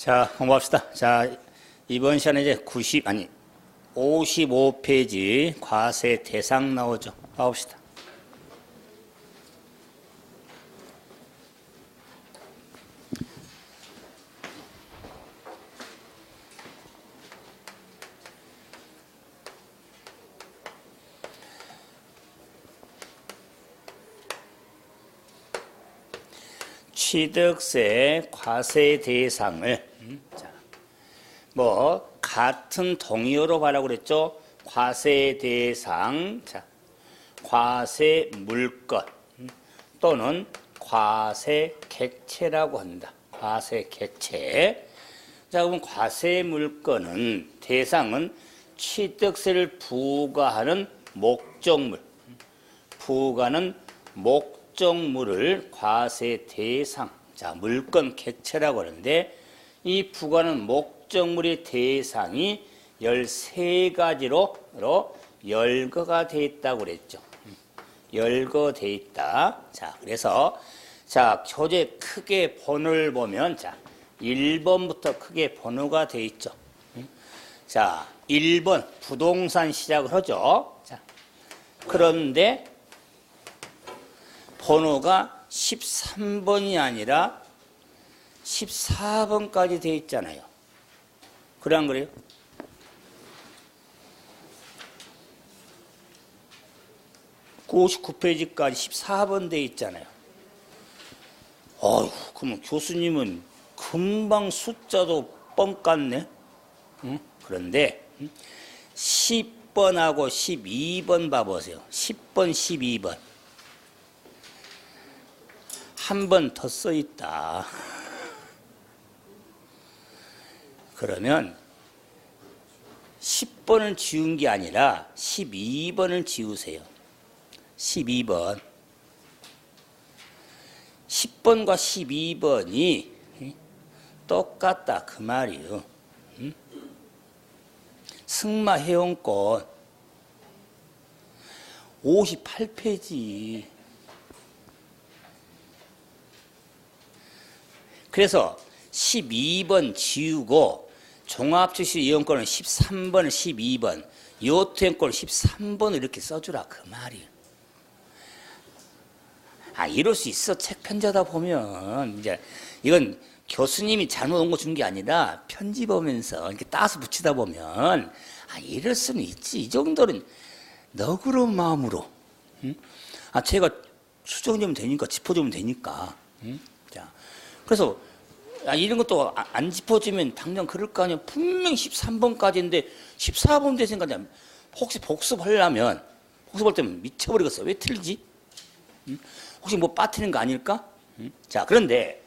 자, 공부합시다. 자, 이번 시간에 이제 55페이지 과세 대상 나오죠. 봐봅시다. 취득세 과세 대상을 같은 동의어로 말하고 그랬죠. 과세 대상, 과세 물건 또는 과세 객체라고 한다. 과세 객체. 자, 그럼 과세 물건은 대상은 취득세를 부과하는 목적물, 부과하는 목적물을 과세 대상, 자, 물건 객체라고 하는데 이 부과하는 목적물의 대상이 13가지로 열거가 되어 있다고 그랬죠. 열거되어 있다. 자, 그래서 자, 교재 크게 번호를 보면 자, 1번부터 크게 번호가 되어 있죠. 자, 1번 부동산 시작을 하죠. 자, 그런데 번호가 13번이 아니라 14번까지 되어 있잖아요. 그래 안 그래요? 그 59페이지까지 14번 되어 있잖아요. 어휴, 그러면 교수님은 금방 숫자도 뻥 깠네. 응? 그런데 10번하고 12번 봐보세요. 10번, 12번. 한 번 더 써 있다. 그러면 10번을 지운 게 아니라 12번을 지우세요. 12번. 10번과 12번이 똑같다 그 말이에요. 승마회원권 58페이지. 그래서 12번 지우고 종합주식 이용권은 13번, 12번, 요트행권은 13번을 이렇게 써주라 그 말이에요. 아, 이럴 수 있어. 책 편지하다 보면 이제 이건 교수님이 잘못 온 거 준 게 아니라 편지 보면서 이렇게 따서 붙이다 보면 아, 이럴 수는 있지. 이 정도는 너그러운 마음으로. 아, 제가 수정하면 되니까 짚어주면 되니까. 자, 그래서 이런 것도 안 짚어주면 당장 그럴 거 아니에요. 분명히 13번까지인데 14번 될 생각이 혹시 복습하려면 복습할 때면 미쳐버리겠어. 왜 틀리지? 혹시 뭐 빠뜨리는 거 아닐까? 자, 그런데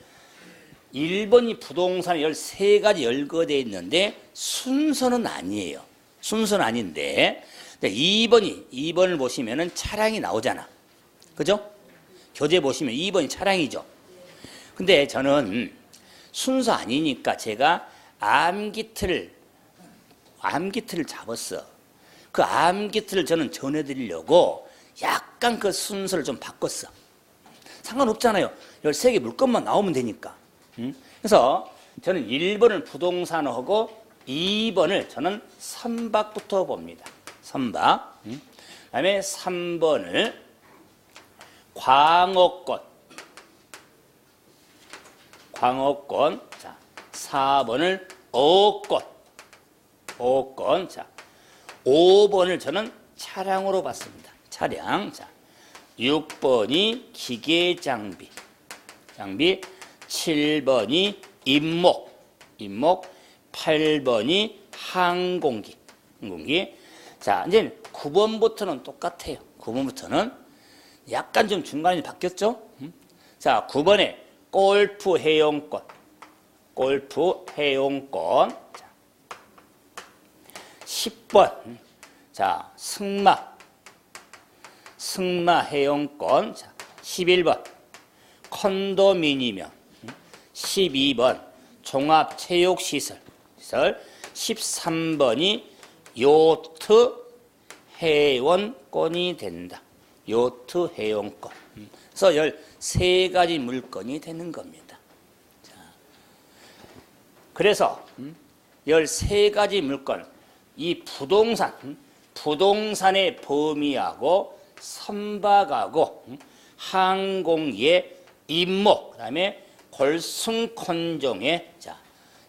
1번이 부동산 13가지 열거되어 있는데 순서는 아니에요. 순서는 아닌데 2번을 보시면은 차량이 나오잖아. 그죠? 교재 보시면 2번이 차량이죠. 근데 저는 순서 아니니까 제가 암기틀을 잡았어. 그 암기틀을 저는 전해드리려고 약간 그 순서를 좀 바꿨어. 상관없잖아요. 13개 물건만 나오면 되니까. 그래서 저는 1번을 부동산하고 2번을 저는 선박부터 봅니다. 선박. 그 다음에 3번을 광어권. 자, 4번을 어권. 자, 5번을 저는 차량으로 봤습니다. 차량. 자, 6번이 기계장비. 7번이 임목. 8번이 항공기. 자, 이제 9번부터는 똑같아요. 9번부터는 약간 좀 중간에 바뀌었죠? 자, 9번에 골프 회용권. 자, 10번. 자, 승마 회용권. 자, 11번. 컨도미니엄. 12번. 종합체육시설. 13번이 요트 회원권이 된다. 요트 회원권. 그래서 13가지 물건이 되는 겁니다. 자, 그래서 13가지 물건, 이 부동산의 범위하고 선박하고 항공기의 임목, 그 다음에 골승콘종의 자,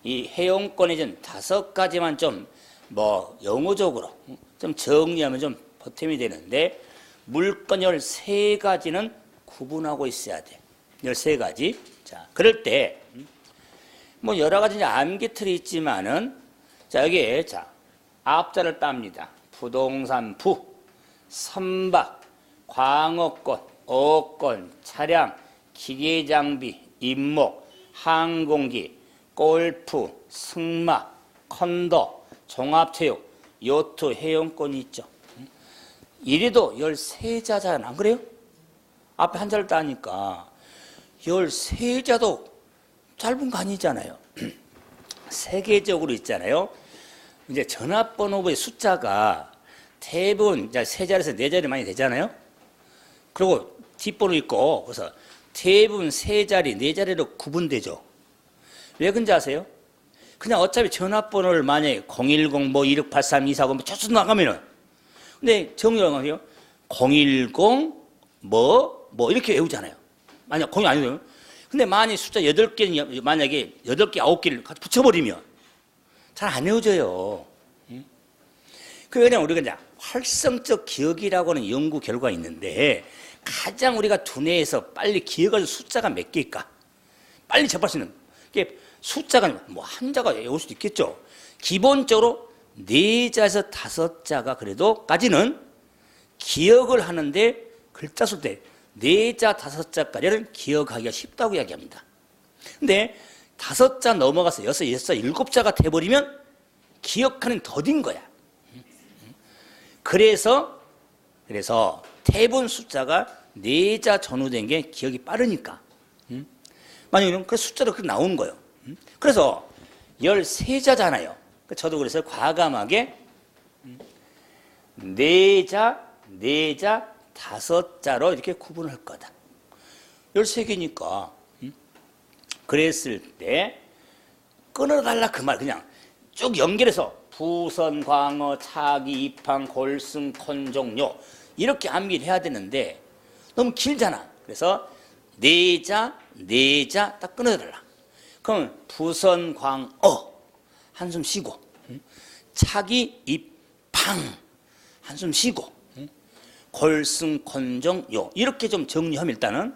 이 해용권의 전 5가지만 좀 뭐 영어적으로 좀 정리하면 좀 보탬이 되는데 물건 13가지는 구분하고 있어야 돼. 13가지. 자, 그럴 때 뭐 여러 가지 암기틀이 있지만은 자, 여기에 자, 앞자를 땁니다. 부동산 부, 선박, 광어권, 어권, 차량, 기계장비, 임목, 항공기, 골프, 승마, 컨도, 종합체육, 요트, 해용권이 있죠. 이래도 13자잖아. 안 그래요? 앞에 한 자를 따니까 13자도 짧은 거 아니잖아요. 세계적으로 있잖아요. 이제 전화번호부의 숫자가 대부분 세 자리에서 네 자리 많이 되잖아요. 그리고 뒷번호 있고 그래서 대부분 세 자리, 네 자리로 구분되죠. 왜 그런지 아세요? 그냥 어차피 전화번호를 만약에 010 뭐 1683 249 뭐 쭉 나가면은 근데 정리하세요. 010 뭐 이렇게 외우잖아요. 만약 0이 아니에요. 근데 만약 숫자 8개 만약에 8개 9개를 같이 붙여버리면 잘 안 외워져요. 그러니까 우리가 이제 활성적 기억이라고 하는 연구 결과가 있는데 가장 우리가 두뇌에서 빨리 기억할 숫자가 몇 개일까? 빨리 접할 수 있는 게 숫자가 뭐 한자가 외울 수도 있겠죠. 기본적으로 4자에서 5자가 그래도까지는 기억을 하는데 글자 수 때 4자, 5자까지는 기억하기가 쉽다고 이야기합니다. 근데 5자 넘어가서 6, 6자, 7자가 돼버리면 기억하는 더딘 거야. 그래서 대부분 숫자가 4자 전후된 게 기억이 빠르니까. 만약에 그 숫자로 그렇게 나오는 거예요. 그래서 13자잖아요. 저도 그래서 과감하게 4자, 5자로 이렇게 구분을 할 거다. 13개니까. 그랬을 때 끊어달라 그 말 그냥 쭉 연결해서 부선, 광어, 차기, 입항, 골승, 콘종료 이렇게 암기를 해야 되는데 너무 길잖아. 그래서 4자 딱 끊어달라. 그럼 부선, 광어 한숨 쉬고 차기, 입항 한숨 쉬고 골승, 콘종료 이렇게 좀 정리하면 일단은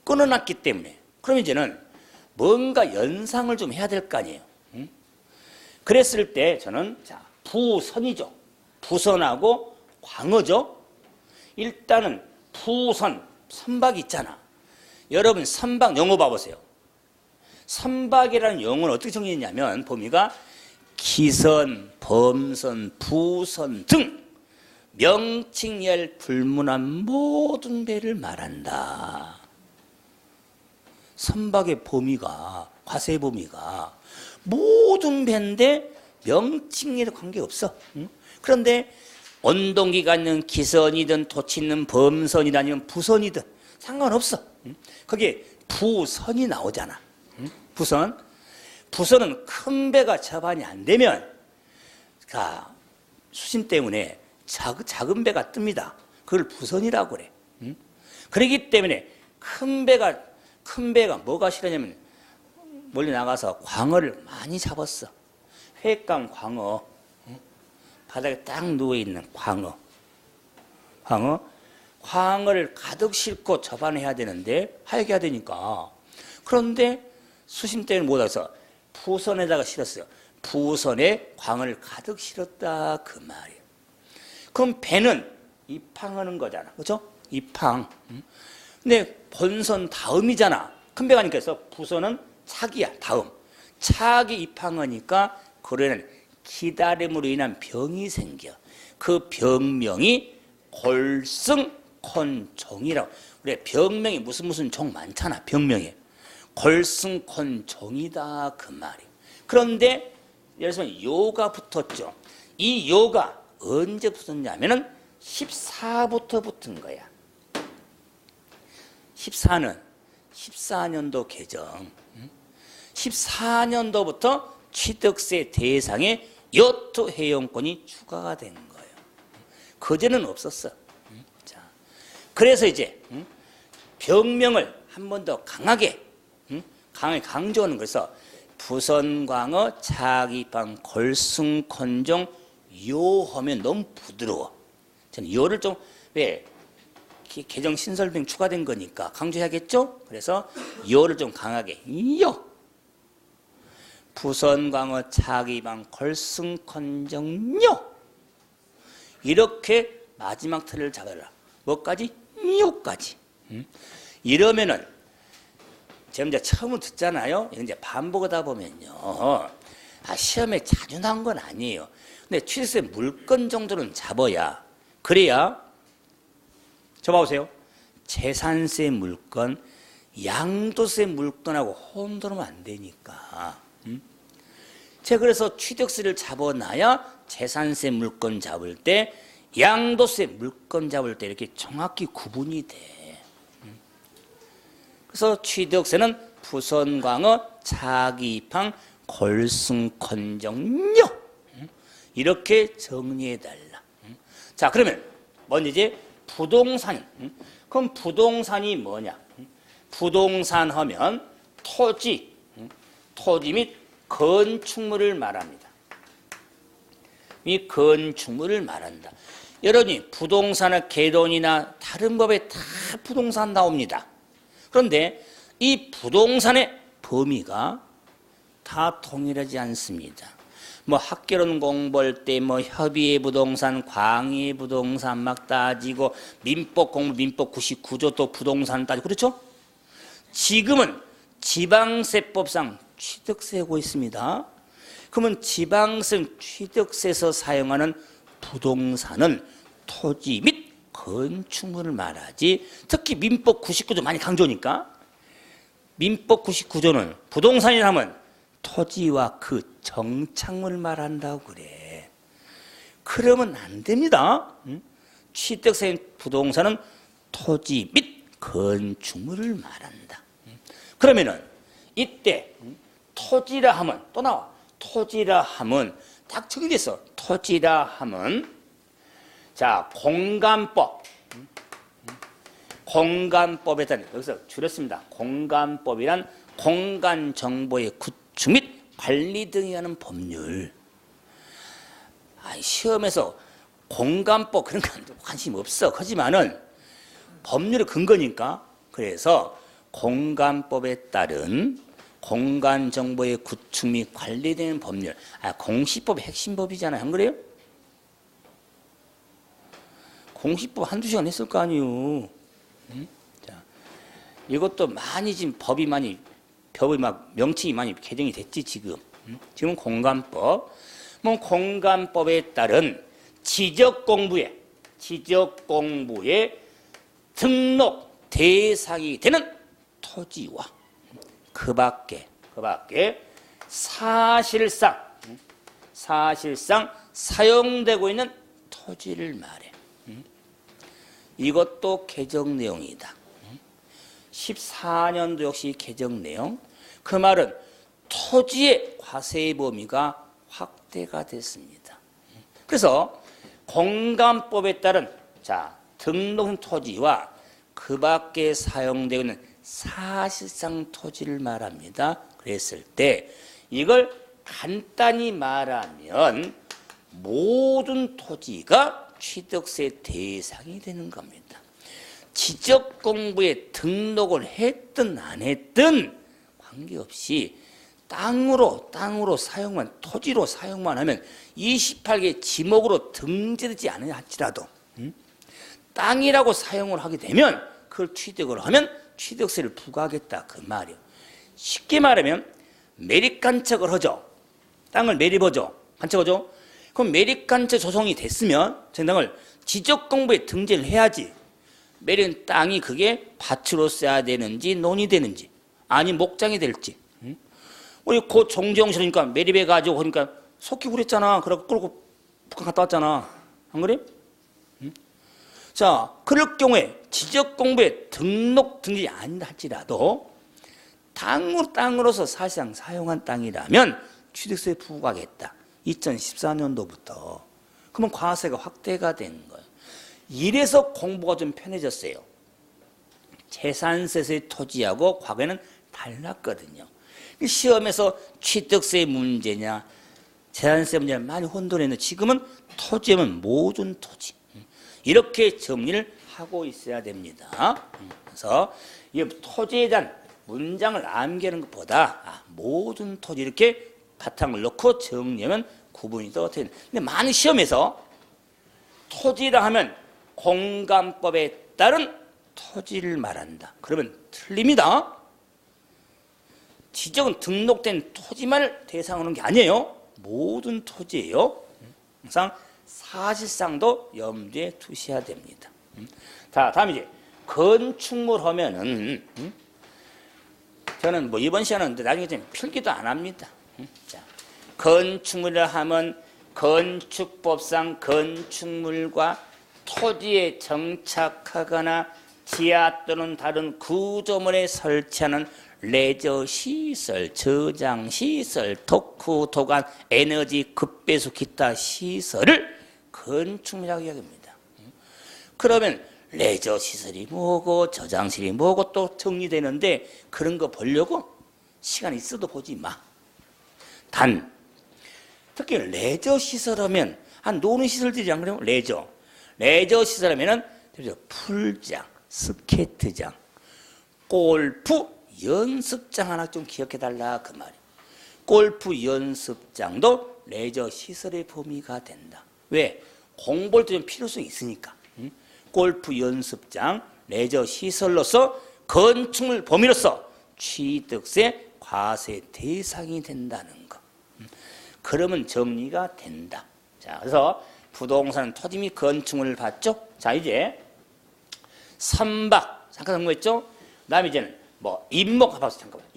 끊어놨기 때문에 그럼 이제는 뭔가 연상을 좀 해야 될 거 아니에요. 그랬을 때 저는 자 부선이죠. 부선하고 광어죠. 일단은 부선, 선박이 있잖아. 여러분 선박 영어 봐보세요. 선박이라는 용어는 어떻게 정의했냐면 범위가 기선, 범선, 부선 등 명칭열 불문한 모든 배를 말한다. 선박의 범위가 과세 범위가 모든 배인데 명칭에 관계없어. 그런데 원동기가 있는 기선이든 토치 있는 범선이든 아니면 부선이든 상관없어. 거기에 부선이 나오잖아. 부선은 큰 배가 접안이 안 되면 수심 때문에 작은 배가 뜹니다. 그걸 부선이라고 그래. 그렇기 때문에 큰 배가 뭐가 싫으냐면 멀리 나가서 광어를 많이 잡았어. 회감 광어, 바닥에 딱 누워있는 광어를 가득 싣고 접안해야 되는데 하얗게 해야 되니까. 그런데 수심 때문에 못 와서 부선에다가 실었어요. 부선에 광어를 가득 실었다 그 말이에요. 그럼 배는 입항하는 거잖아. 그렇죠? 입항. 근데 본선 다음이잖아. 큰 배가 니까 해서 부선은 차기야. 다음. 차기 입항하니까 그러는 기다림으로 인한 병이 생겨. 그 병명이 골승콘종이라고. 우리 병명이 무슨 종 많잖아. 병명이. 골승콘종이다 그 말이에요. 그런데 예를 들면 요가 붙었죠. 이 요가 언제 붙었냐면은 14부터 붙은 거야. 14는 14년도 개정. 14년도부터 취득세 대상에 여투 해용권이 추가가 된 거예요. 그전에는 없었어. 자, 그래서 이제 병명을 한 번 더 강하게 강조하는 거에서 부선광어, 차기방, 걸숭컨종, 요 하면 너무 부드러워. 저는 요를 좀 왜 개정 신설 등 추가된 거니까 강조해야겠죠? 그래서 요를 좀 강하게 요. 부선광어, 차기방, 걸숭컨종, 요. 이렇게 마지막 틀을 잡아라. 뭐까지? 요까지. 이러면은 제가 이제 처음 듣잖아요. 이제 반복하다 보면요. 시험에 자주 나온 건 아니에요. 근데 취득세 물건 정도는 잡아야 그래야 저 봐보세요. 재산세 물건, 양도세 물건하고 혼돈하면 안 되니까. 제가 그래서 취득세를 잡아놔야 재산세 물건 잡을 때 양도세 물건 잡을 때 이렇게 정확히 구분이 돼. 그래서 취득세는 부선광어, 차기팡, 걸숭컨종요. 이렇게 정리해달라. 자, 그러면 먼저 이제 부동산. 그럼 부동산이 뭐냐? 부동산 하면 토지, 토지 및 건축물을 말합니다. 이 건축물을 말한다. 여러분이 부동산의 개론이나 다른 법에 다 부동산 나옵니다. 그런데 이 부동산의 범위가 다 동일하지 않습니다. 뭐 학개론 공부할 때 뭐 협의의 부동산, 광의의 부동산 막 따지고 민법 공부, 민법 99조 또 부동산 따지고 그렇죠? 지금은 지방세법상 취득세하고 있습니다. 그러면 지방세 취득세에서 사용하는 부동산은 토지 및 건축물을 말하지. 특히 민법 99조 많이 강조니까 민법 99조는 부동산이라 하면 토지와 그 정착물을 말한다고 그래. 그러면 안 됩니다. 취득세 부동산은 토지 및 건축물을 말한다. 그러면은 이때 토지라 하면 또 나와. 토지라 하면 딱 정해졌어. 토지라 하면 자 공간법. 공간법에 따른 여기서 줄였습니다. 공간법이란 공간 정보의 구축 및 관리 등에 관한 법률. 시험에서 공간법 그런 거 관심 없어. 하지만은 법률의 근거니까. 그래서 공간법에 따른 공간 정보의 구축 및 관리되는 법률. 공시법의 핵심 법이잖아요. 안 그래요? 공시법 한두 시간 했을 거 아니에요. 자, 이것도 많이 지금 법이 많이 명칭이 많이 개정이 됐지 지금. 지금 공간법. 뭐 공간법에 따른 지적 공부에 등록 대상이 되는 토지와 그 밖에 사실상 사용되고 있는 토지를 말해. 이것도 개정 내용이다. 14년도 역시 개정 내용. 그 말은 토지의 과세 범위가 확대가 됐습니다. 그래서 공간법에 따른 등록 토지와 그 밖에 사용되고 있는 사실상 토지를 말합니다. 그랬을 때 이걸 간단히 말하면 모든 토지가 취득세 대상이 되는 겁니다. 지적 공부에 등록을 했든 안 했든 관계없이 땅으로 사용만, 토지로 사용만 하면 28개 지목으로 등재되지 않으냐 할지라도 땅이라고 사용을 하게 되면 그걸 취득을 하면 취득세를 부과하겠다 그 말이에요. 쉽게 말하면 매립간척을 하죠. 땅을 매립하죠. 간척하죠. 그럼 매립간척 조성이 됐으면 정당을 지적공부에 등재를 해야지. 매립 땅이 그게 밭으로 써야 되는지 논이 되는지 아니 목장이 될지. 우리 곧 종정실이니까 매립해가지고 그러니까 속기 그랬잖아. 그래서 끌고 북한 갔다 왔잖아. 안 그래? 자, 그럴 경우에 지적공부에 등록 등재이 아니다 할지라도 땅으로서 사실상 사용한 땅이라면 취득세 부과하겠다. 2014년도부터. 그러면 과세가 확대가 된 거예요. 이래서 공부가 좀 편해졌어요. 재산세의 토지하고 과거에는 달랐거든요. 시험에서 취득세 문제냐 재산세 문제냐 많이 혼돈했는데 지금은 토지면 모든 토지. 이렇게 정리를 하고 있어야 됩니다. 그래서 이 토지에 대한 문장을 암기하는 것보다 모든 토지 이렇게 바탕을 놓고 정리하면 구분이 더 어떻게 되는. 근데 많은 시험에서 토지라 하면 공간법에 따른 토지를 말한다. 그러면 틀립니다. 지적은 등록된 토지만을 대상으로 하는 게 아니에요. 모든 토지예요. 항상 사실상도 염두에 두셔야 됩니다. 자, 다음 이제 건축물 하면은 저는 뭐 이번 시간은 나중에 좀 필기도 안 합니다. 자, 건축물이라 하면 건축법상 건축물과 토지에 정착하거나 지하 또는 다른 구조물에 설치하는 레저 시설, 저장 시설, 덕후, 도관, 에너지, 급배수, 기타 시설을 건축물이라고 이야기합니다. 그러면 레저 시설이 뭐고 저장실이 뭐고 또 정리되는데 그런 거 보려고 시간 있어도 보지 마. 단 특히 레저 시설하면 노는 시설들이 안 그래요? 레저 시설하면은 풀장, 스케이트장, 골프 연습장 하나 좀 기억해달라 그 말이에요. 골프 연습장도 레저 시설의 범위가 된다. 왜? 공부할 때 좀 필요성이 있으니까. 골프 연습장, 레저 시설로서 건축물 범위로서 취득세 과세 대상이 된다는 거. 그러면 정리가 된다. 자, 그래서 부동산 토지 및 건축물을 봤죠? 자, 이제 선박 잠깐 공부했죠? 그 다음에 이제는 뭐 임목 봐서 잠깐만.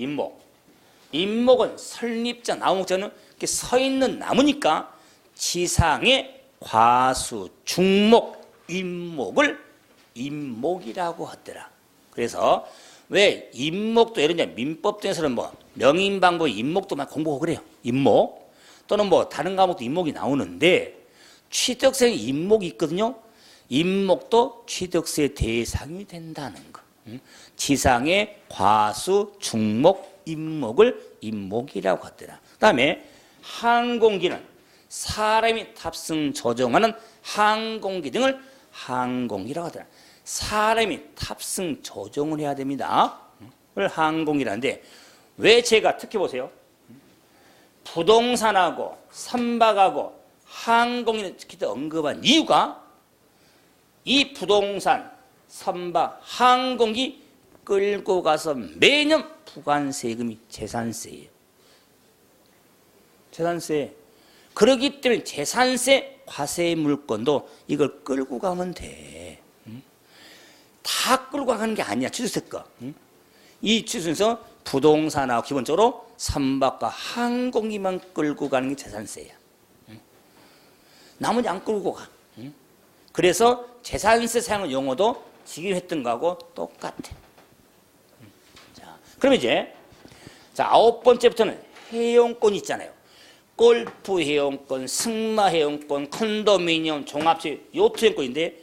임목은 설립자 나무목자는 이렇게 서 있는 나무니까 지상의 과수, 중목, 임목을 임목이라고 하더라. 그래서 왜 임목도 예를 들면 민법 등에서는 뭐 명인방법 임목도 막 공부하고 그래요. 임목 또는 뭐 다른 과목도 임목이 나오는데 취득세 임목이 있거든요. 임목도 취득세 대상이 된다는 거. 지상의 과수, 중목, 임목을 임목이라고 하더라. 그 다음에 항공기는 사람이 탑승 조종하는 항공기 등을 항공기라고 하더라. 사람이 탑승 조종을 해야 됩니다. 그걸 항공기라는데 왜 제가 특히 보세요. 부동산하고 선박하고 항공기를 특히 더 언급한 이유가 이 부동산, 선박, 항공기 끌고 가서 매년 부과한 세금이 재산세예요. 재산세. 그렇기 때문에 재산세 과세 물건도 이걸 끌고 가면 돼. 다 끌고 가는 게 아니야. 취득세 거. 이 취득세에서 부동산하고 기본적으로 선박과 항공기만 끌고 가는 게 재산세야. 나머지 안 끌고 가. 그래서 재산세 사용 용어도 지금 했던 거하고 똑같아. 자, 그럼 이제 자 9번째부터는 회용권 있잖아요. 골프 회용권, 승마 회용권, 컨도미니엄, 종합시 요트 회용권인데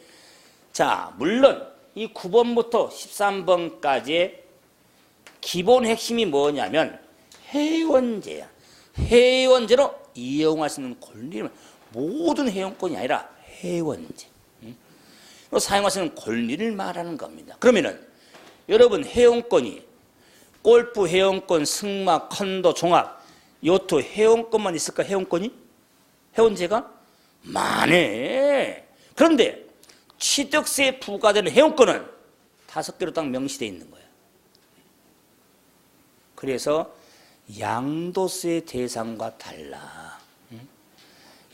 자 물론 이 9번부터 13번까지의 기본 핵심이 뭐냐면 회원제야. 회원제로 이용할 수 있는 권리를 모든 회원권이 아니라 회원제. 사용할 수 있는 권리를 말하는 겁니다. 그러면은 여러분 회원권이 골프 회원권, 승마, 컨도, 종합, 요트 회원권만 있을까? 회원권이? 회원제가? 많네. 그런데 취득세에 부과되는 회원권은 5개로 딱 명시되어 있는 거예요. 그래서 양도세 대상과 달라.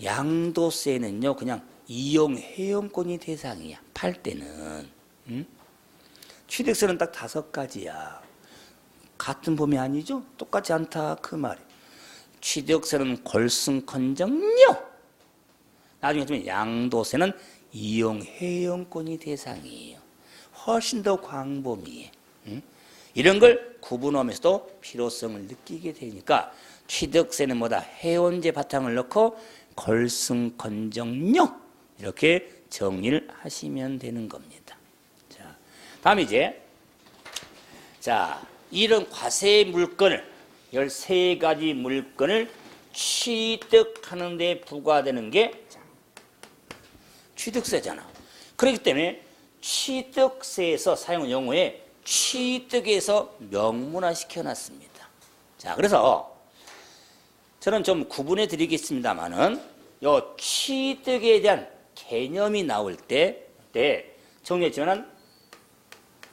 양도세는요 그냥 이용 회원권이 대상이야. 팔 때는. 취득세는 딱 5가지야. 같은 범위 아니죠? 똑같지 않다 그 말이에요. 취득세는 골승컨정료. 나중에 좀 양도세는 이용 회원권이 대상이에요. 훨씬 더 광범위해. 이런 걸 구분하면서도 필요성을 느끼게 되니까 취득세는 뭐다? 해온제 바탕을 넣고 걸승건정용 이렇게 정리를 하시면 되는 겁니다. 자, 다음 이제 자, 이런 과세 물건을 13가지 물건을 취득하는 데 부과되는 게 취득세잖아. 그렇기 때문에 취득세에서 사용 용어에 취득에서 명문화 시켜놨습니다. 자, 그래서 저는 좀 구분해 드리겠습니다만은 요 취득에 대한 개념이 나올 때 정리했지만은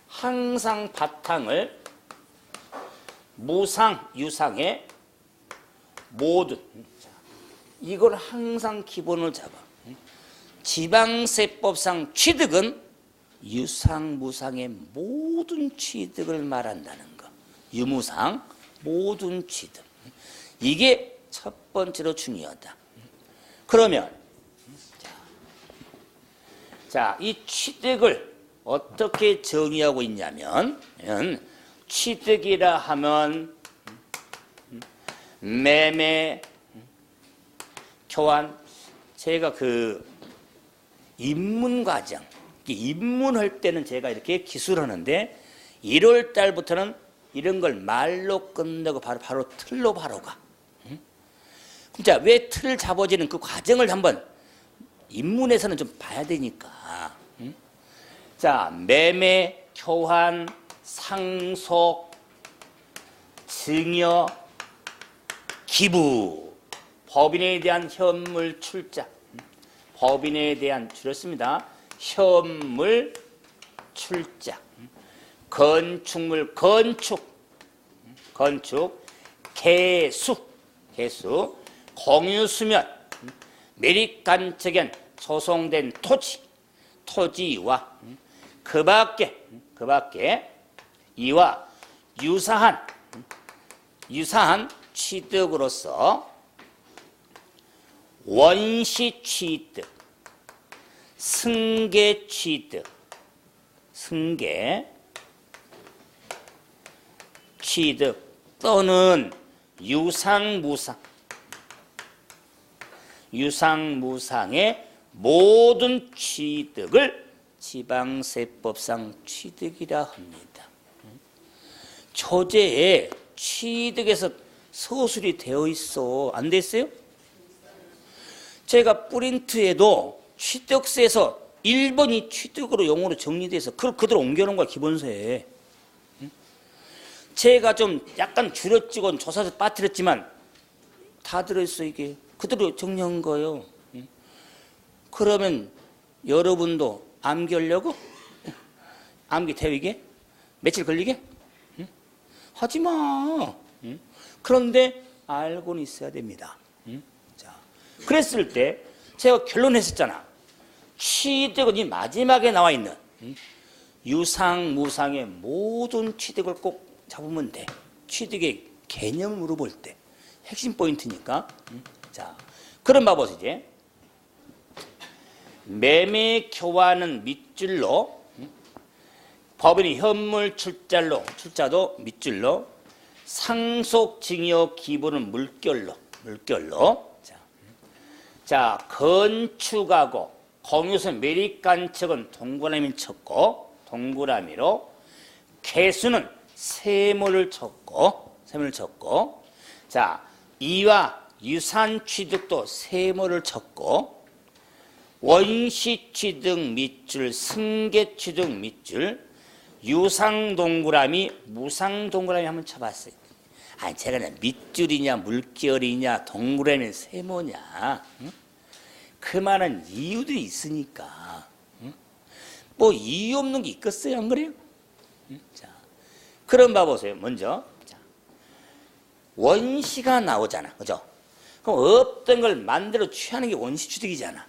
항상 바탕을 무상, 유상의 모든 이걸 항상 기본을 잡아. 지방세법상 취득은 유상, 무상의 모든 취득을 말한다는 거. 유무상 모든 취득. 이게 첫 번째로 중요하다. 그러면 자, 이 취득을 어떻게 정의하고 있냐면 취득이라 하면 매매, 교환, 제가 그 입문과정, 입문할 때는 제가 이렇게 기술하는데 1월 달부터는 이런 걸 말로 끝내고 바로 틀로 바로 가. 자, 왜 틀 잡아지는 그 과정을 한번 입문에서는 좀 봐야 되니까. 자, 매매, 교환, 상속, 증여, 기부, 법인에 대한 현물 출자, 법인에 대한 줄였습니다. 현물 출자, 건축물 건축, 개수, 공유수면, 매립간척엔 소송된 토지와 그 밖에 이와 유사한 취득으로서 원시 취득, 승계 취득, 또는 유상무상의 모든 취득을 지방세법상 취득이라 합니다. 초제에 취득에서 서술이 되어 있어. 안 됐어요? 제가 프린트에도 취득세에서 1번이 취득으로 용어로 정리돼서 그걸 그대로 옮겨놓은 거야, 기본서에. 제가 좀 약간 줄여찍은 조사서 빠뜨렸지만 다 들어있어, 이게. 그대로 정리한 거예요. 그러면 여러분도 암기하려고? 암기 태우게? 며칠 걸리게? 하지 마. 그런데 알고는 있어야 됩니다. 자, 그랬을 때 제가 결론했었잖아. 취득은 이 마지막에 나와 있는 유상, 무상의 모든 취득을 꼭 잡으면 돼. 취득의 개념을 물어볼 때 핵심 포인트니까. 자, 그럼 봐보세요. 이제 매매 교환은 밑줄로, 법인이 현물 출자도 밑줄로, 상속 증여 기부는 물결로. 자, 건축하고 공유서 매립간척은 동그라미를 쳤고, 동그라미로, 개수는 세모를 쳤고, 자, 이와 유산 취득도 세모를 쳤고, 원시 취득 밑줄, 승계 취득 밑줄, 유상 동그라미, 무상 동그라미 한번 쳐봤어요. 아니, 제가 밑줄이냐, 물결이냐, 동그라미 세모냐, 그 말은 이유들이 있으니까. 뭐 이유 없는 게 있겠어요, 안 그래요? 자, 그럼 봐보세요. 먼저 자, 원시가 나오잖아, 그죠? 그럼 어떤 걸 만들어 취하는 게 원시 취득이잖아.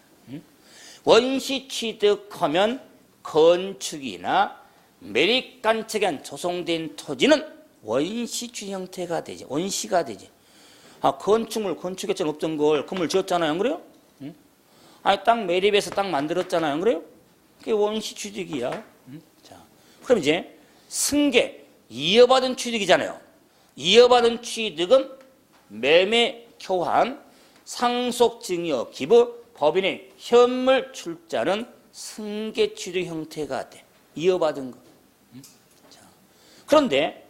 원시 취득하면 건축이나 매립간척에 조성된 토지는 원시 취득 형태가 되지, 원시가 되지. 아, 건축물 건축했잖아, 없던 걸 건물 지었잖아요, 안 그래요? 아니, 땅 매립해서 땅 만들었잖아요, 안 그래요? 그게 원시 취득이야. 자, 그럼 이제 승계, 이어받은 취득이잖아요. 이어받은 취득은 매매, 교환, 상속, 증여, 기부, 법인의 현물 출자는 승계 취득 형태가 돼. 이어받은 거. 자, 그런데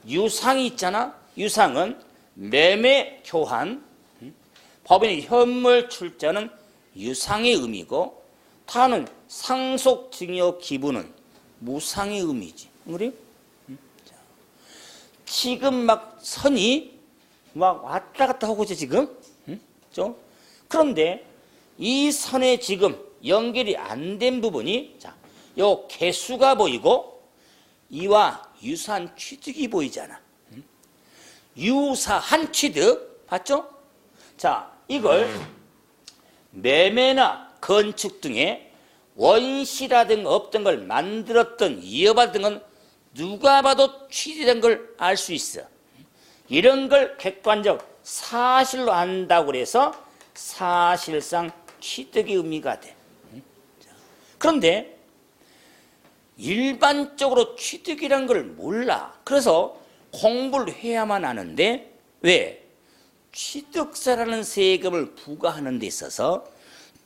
유상이 있잖아. 유상은 매매, 교환, 법인의 현물 출자는 유상의 의미고, 타는 상속, 증여, 기부는 무상의 의미지. 그래요? 자, 지금 막 선이 막 왔다 갔다 하고 있죠, 지금. 좀. 그런데 이 선에 지금 연결이 안 된 부분이, 자, 요 개수가 보이고 이와 유사한 취득이 보이잖아. 유사한 취득 봤죠? 자, 이걸 매매나 건축 등의 원시라든가 없던 걸 만들었던 이어받은 건 누가 봐도 취득된 걸 알 수 있어. 이런 걸 객관적 사실로 안다고 그래서 사실상 취득의 의미가 돼. 그런데 일반적으로 취득이란 걸 몰라. 그래서 공부를 해야만 하는데, 왜? 취득세라는 세금을 부과하는 데 있어서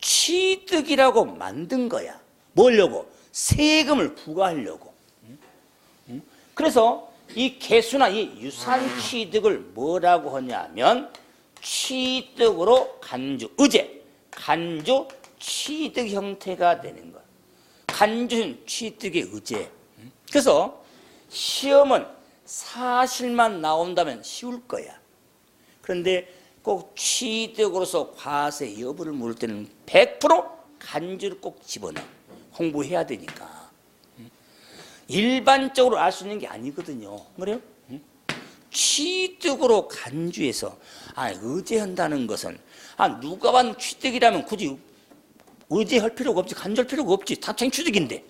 취득이라고 만든 거야. 뭐려고? 세금을 부과하려고. 그래서 이 개수나 이 유산 취득을 뭐라고 하냐면 취득으로 간주, 의제, 간주 취득 형태가 되는 거야. 간주는 취득의 의제. 그래서 시험은 사실만 나온다면 쉬울 거야. 그런데 꼭 취득으로서 과세 여부를 물을 때는 100% 간주를 꼭 집어넣어. 공부해야 되니까. 일반적으로 알 수 있는 게 아니거든요. 그래요? 취득으로 간주해서 의제한다는 것은 누가 봐도 취득이라면 굳이 의제할 필요가 없지, 간주할 필요가 없지. 다 취득인데.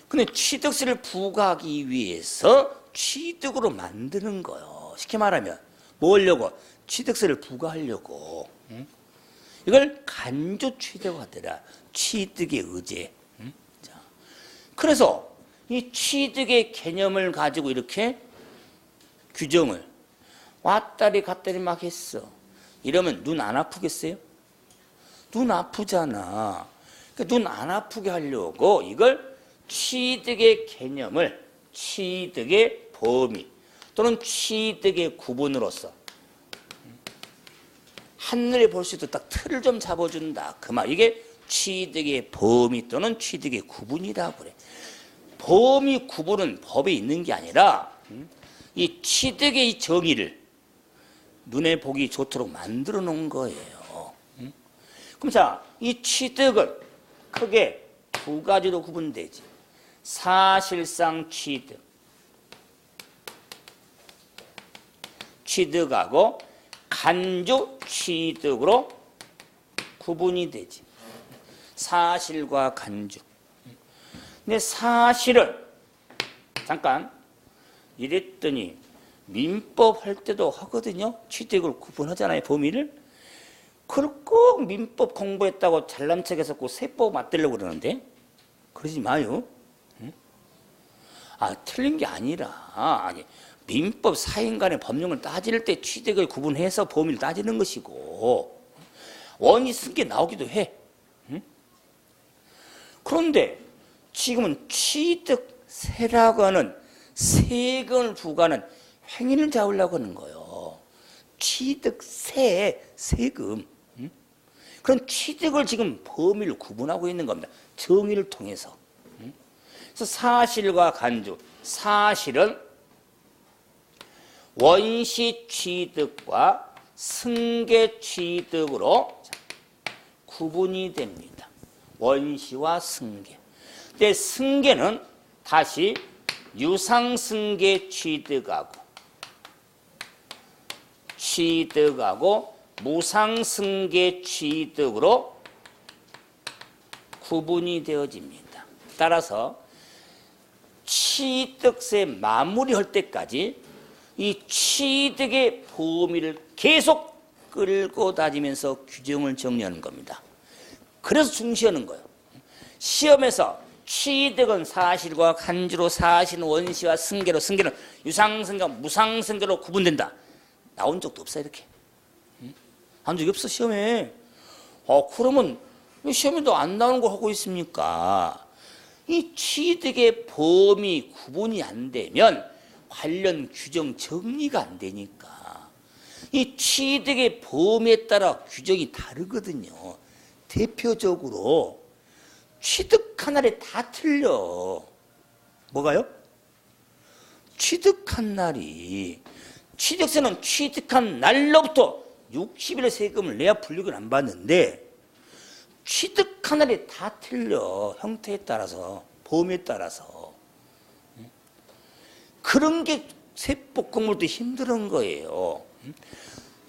근데 취득세를 부과하기 위해서 취득으로 만드는 거예요. 쉽게 말하면 뭐 하려고? 취득세를 부과하려고. 이걸 간주 취득하더라. 취득의 의제. 자, 그래서 이 취득의 개념을 가지고 이렇게 규정을 왔다리 갔다리 막 했어. 이러면 눈 안 아프겠어요? 눈 아프잖아. 그러니까 눈 안 아프게 하려고 이걸 취득의 개념을 취득의 범위 또는 취득의 구분으로서 한눈에 볼 수 있도록 딱 틀을 좀 잡아준다. 그 말. 이게 취득의 범위 또는 취득의 구분이라고 그래. 범위 구분은 법에 있는 게 아니라 이 취득의 이 정의를 눈에 보기 좋도록 만들어 놓은 거예요. 그럼 자, 이 취득은 크게 두 가지로 구분되지. 사실상 취득, 취득하고 간주 취득으로 구분이 되지. 사실과 간주. 근데 사실은 잠깐 이랬더니 민법 할 때도 하거든요. 취득을 구분하잖아요, 범위를. 그걸 꼭 민법 공부했다고 잘난 척해서 꼭 세법 맞들려고 그러는데 그러지 마요. 틀린 게 아니라 민법 사인간의 법령을 따질 때 취득을 구분해서 범위를 따지는 것이고 원이 쓴 게 나오기도 해. 그런데 지금은 취득세라고 하는 세금을 부과하는 행위를 잡으려고 하는 거예요. 취득세, 세금. 그런 취득을 지금 범위를 구분하고 있는 겁니다. 정의를 통해서. 그래서 사실과 간주. 사실은 원시 취득과 승계 취득으로 구분이 됩니다. 원시와 승계. 근데 승계는 다시 유상승계 취득하고 무상승계 취득으로 구분이 되어집니다. 따라서 취득세 마무리할 때까지 이 취득의 범위를 계속 끌고 다니면서 규정을 정리하는 겁니다. 그래서 중시하는 거예요. 시험에서 취득은 사실과 간주로, 사실은 원시와 승계로, 승계는 유상승계와 무상승계로 구분된다. 나온 적도 없어 이렇게. 한 적이 없어 시험에. 그러면 왜 시험에도 안 나오는 거 하고 있습니까? 이 취득의 범위 구분이 안 되면 관련 규정 정리가 안 되니까 이 취득의 범위에 따라 규정이 다르거든요. 대표적으로 취득한 날이 다 틀려. 뭐가요? 취득한 날이, 취득세는 취득한 날로부터 60일의 세금을 내야 불이익을 안 받는데 취득한 날이 다 틀려. 형태에 따라서, 범위에 따라서. 그런 게 세법공부도 힘든 거예요.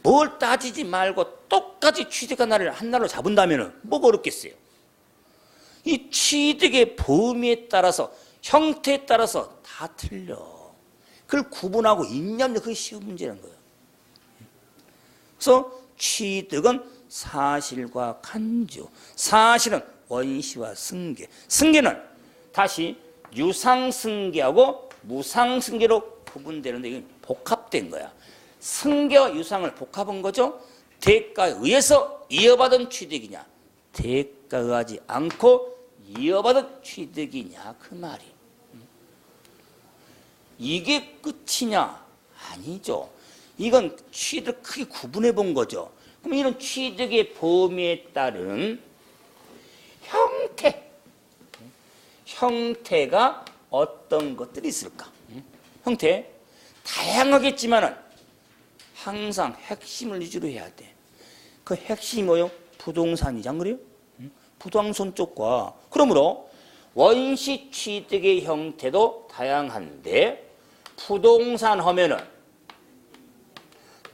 뭘 따지지 말고 똑같이 취득한 날을 한 날로 잡은다면 뭐가 어렵겠어요? 이 취득의 범위에 따라서, 형태에 따라서 다 틀려. 그걸 구분하고 인념도 그게 쉬운 문제라는 거예요. 그래서 취득은 사실과 간주, 사실은 원시와 승계, 승계는 다시 유상승계하고 무상승계로 구분되는데 이건 복합된 거야. 승계와 유상을 복합한 거죠. 대가에 의해서 이어받은 취득이냐, 대가에 의하지 않고 이어받은 취득이냐, 그 말이. 이게 끝이냐? 아니죠. 이건 취득을 크게 구분해 본 거죠. 그럼 이런 취득의 범위에 따른 형태가 어떤 것들이 있을까? 형태 다양하겠지만은 항상 핵심을 위주로 해야 돼. 그 핵심이 뭐요? 부동산이지, 안 그래요? 부동산 쪽과. 그러므로 원시 취득의 형태도 다양한데 부동산 하면은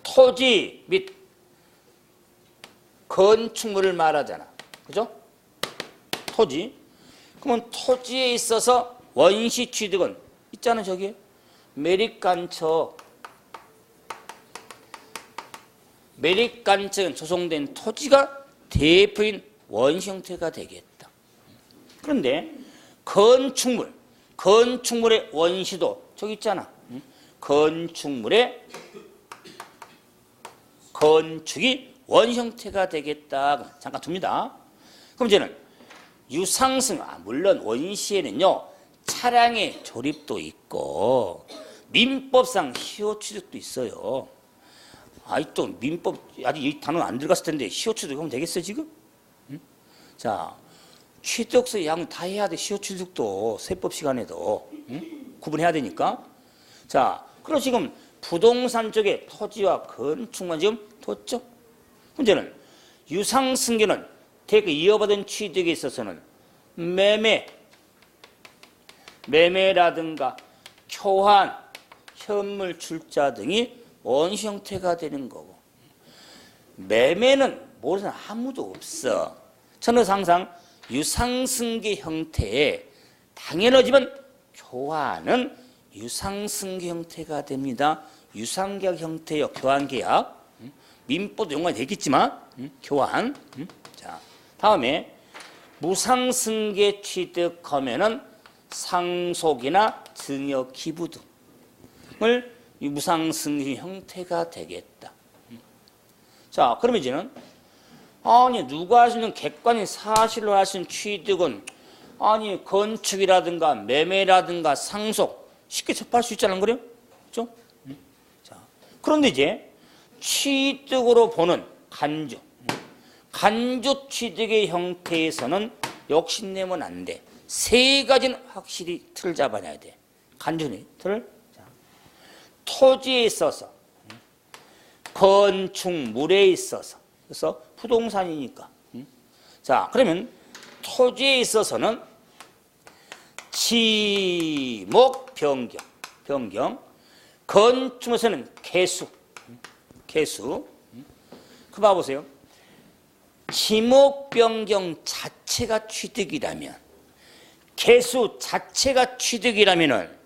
토지 및 건축물을 말하잖아. 그죠? 토지. 그러면 토지에 있어서 원시 취득은 있잖아, 저기. 매립간척은 조성된 토지가 대표인 원시 형태가 되겠다. 그런데 건축물의 원시도 저기 있잖아. 건축이 원 형태가 되겠다. 잠깐 둡니다. 그럼 이제는 유상승, 물론 원시에는요 차량의 조립도 있고 민법상 시효취득도 있어요. 또 민법 아직 이 단어 안 들어갔을 텐데 시효취득하면 되겠어요 지금? 자, 취득세 양 다 해야 돼. 시효취득도 세법 시간에도 구분해야 되니까. 자, 그럼 지금 부동산 쪽에 토지와 건축만 지금 뒀죠. 문제는 유상승계는 대거 이어받은 취득에 있어서는 매매라든가 교환, 현물 출자 등이 원시 형태가 되는 거고, 매매는 모르는 사람 아무도 없어. 저는 항상 유상승계 형태에 당연하지만 교환은 유상승계 형태가 됩니다. 유상계약 형태요, 교환계약. 민법도 연관이 되겠지만 교환. 자, 다음에 무상승계 취득하면은 상속이나 증여 기부 등을 무상승계 형태가 되겠다. 자, 그러면 이제는 누가 할 수 있는 객관이 사실로 할 수 있는 취득은 건축이라든가 매매라든가 상속 쉽게 접할 수 있잖아요, 그래요? 그렇죠? 자, 그런데 이제 취득으로 보는 간주 취득의 형태에서는 욕심내면 안 돼. 세 가지는 확실히 틀 잡아놔야 돼. 간주는 틀. 자, 토지에 있어서, 건축물에 있어서, 그래서 부동산이니까. 자, 그러면 토지에 있어서는 지목 변경, 건축물에서는 개수. 그 봐보세요. 지목 변경 자체가 취득이라면, 개수 자체가 취득이라면은,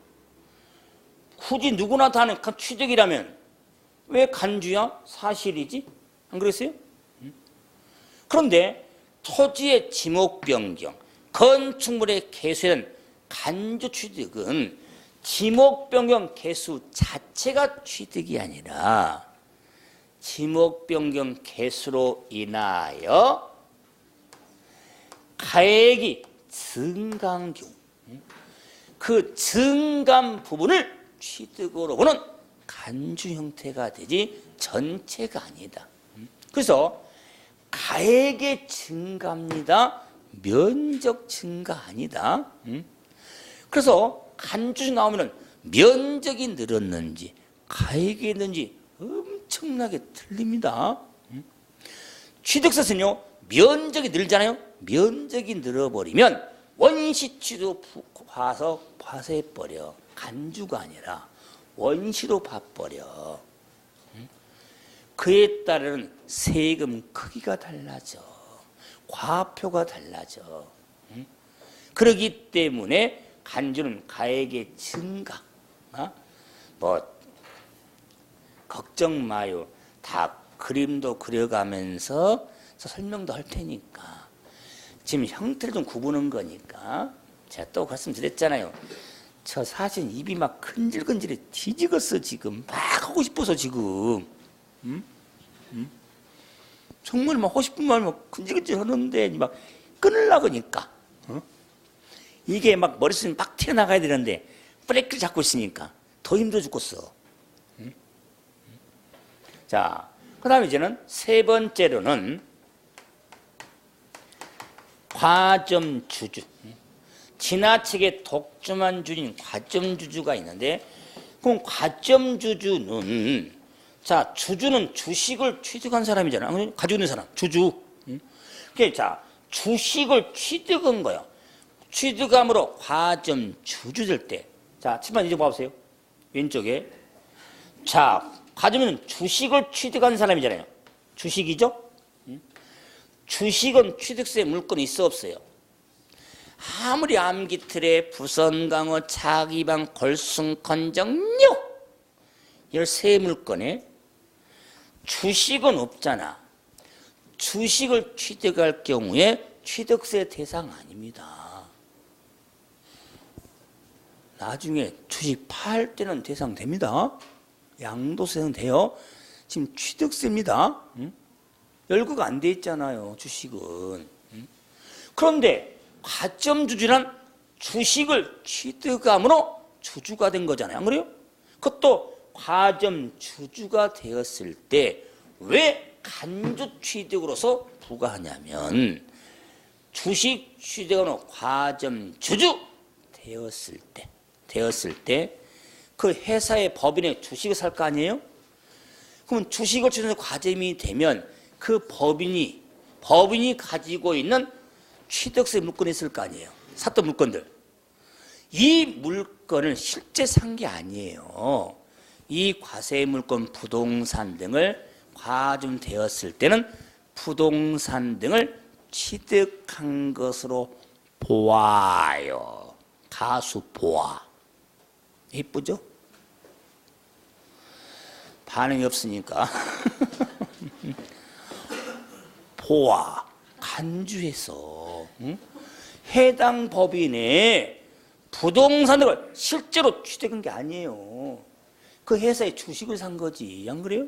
굳이 누구나 다 하는 취득이라면 왜 간주야? 사실이지? 안 그랬어요? 그런데 토지의 지목 변경, 건축물의 개수에는 간주 취득은 지목 변경 개수 자체가 취득이 아니라 지목 변경 개수로 인하여 가액이 증가한 경우 그 증가한 부분을 취득으로 보는 간주 형태가 되지 전체가 아니다. 그래서 가액의 증가입니다. 면적 증가 아니다. 그래서 간주 나오면은 면적이 늘었는지 가액이 늘었는지 엄청나게 틀립니다. 취득세는요 면적이 늘잖아요. 면적이 늘어버리면 원시취도 봐서 과세해버려. 간주가 아니라 원시로 봐버려. 그에 따르는 세금 크기가 달라져. 과표가 달라져. 그렇기 때문에 간주는 가액의 증가. 뭐 걱정 마요. 다 그림도 그려가면서 설명도 할 테니까. 지금 형태를 좀 구분한 거니까. 제가 또 말씀드렸잖아요. 저 사실 입이 막 근질근질해 뒤지겠어 지금. 막 하고 싶어서 지금. 정말 막 하고 싶은 말 막 근질근질 하는데 막 끊으려고 하니까. 이게 막 머릿속에 막 튀어나가야 되는데 브레이크를 잡고 있으니까 더 힘들어 죽겠어. 자, 그 다음에 이제는 세 번째로는 과점주주. 지나치게 독점한 주인 과점주주가 있는데 그럼 과점주주는 자 주주는 주식을 취득한 사람이잖아. 가지고 있는 사람 주주. 그러니까 자 주식을 취득한 거야. 취득함으로 과점주주 될 때 자 침판 이제 봐보세요. 왼쪽에 자 가지면 주식을 취득한 사람이잖아요. 주식이죠. 주식은 취득세 물건이 있어 없어요? 아무리 암기틀에 부선강어 차기방 걸숭 건정료 13물건에 주식은 없잖아. 주식을 취득할 경우에 취득세 대상 아닙니다. 나중에 주식 팔 때는 대상 됩니다. 양도세는 돼요. 지금 취득세입니다. 열거가 안 돼 있잖아요. 주식은. 그런데 과점주주란 주식을 취득함으로 주주가 된 거잖아요. 안 그래요? 그것도 과점주주가 되었을 때 왜 간주 취득으로서 부과하냐면 주식 취득으로 과점주주 되었을 때 그 회사의 법인의 주식을 살 거 아니에요? 그럼 주식을 취득해서 과점이 되면 그 법인이 가지고 있는 취득세 물건이 있을 거 아니에요. 샀던 물건들. 이 물건을 실제 산 게 아니에요. 이 과세 물건 부동산 등을 과점되었을 때는 부동산 등을 취득한 것으로 보아요. 가수 보아. 예쁘죠? 반응이 없으니까. 보아. 간주해서 해당 법인의 부동산 등을 실제로 취득한 게 아니에요. 그 회사의 주식을 산 거지. 안 그래요?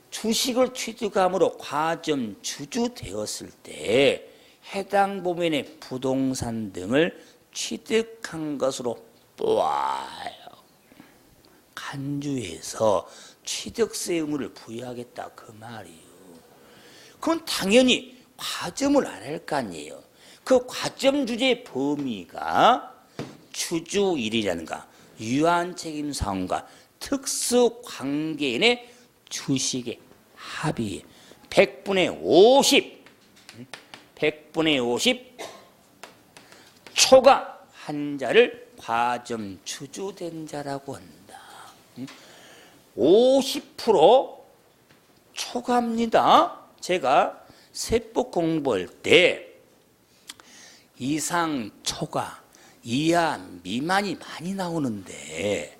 주식을 취득함으로 과점 주주 되었을 때 해당 법인의 부동산 등을 취득한 것으로 보아요. 간주해서 취득세 의무를 부여하겠다 그 말이에요. 그건 당연히 과점을 안 할 거 아니에요. 그 과점 주제의 범위가 주주일이라든가 유한책임사원과 특수관계인의 주식의 합의 100분의 50 초과 한 자를 과점 주주된 자라고 한다. 50% 초과합니다. 제가 세법 공부할 때 이상 초과, 이하 미만이 많이 나오는데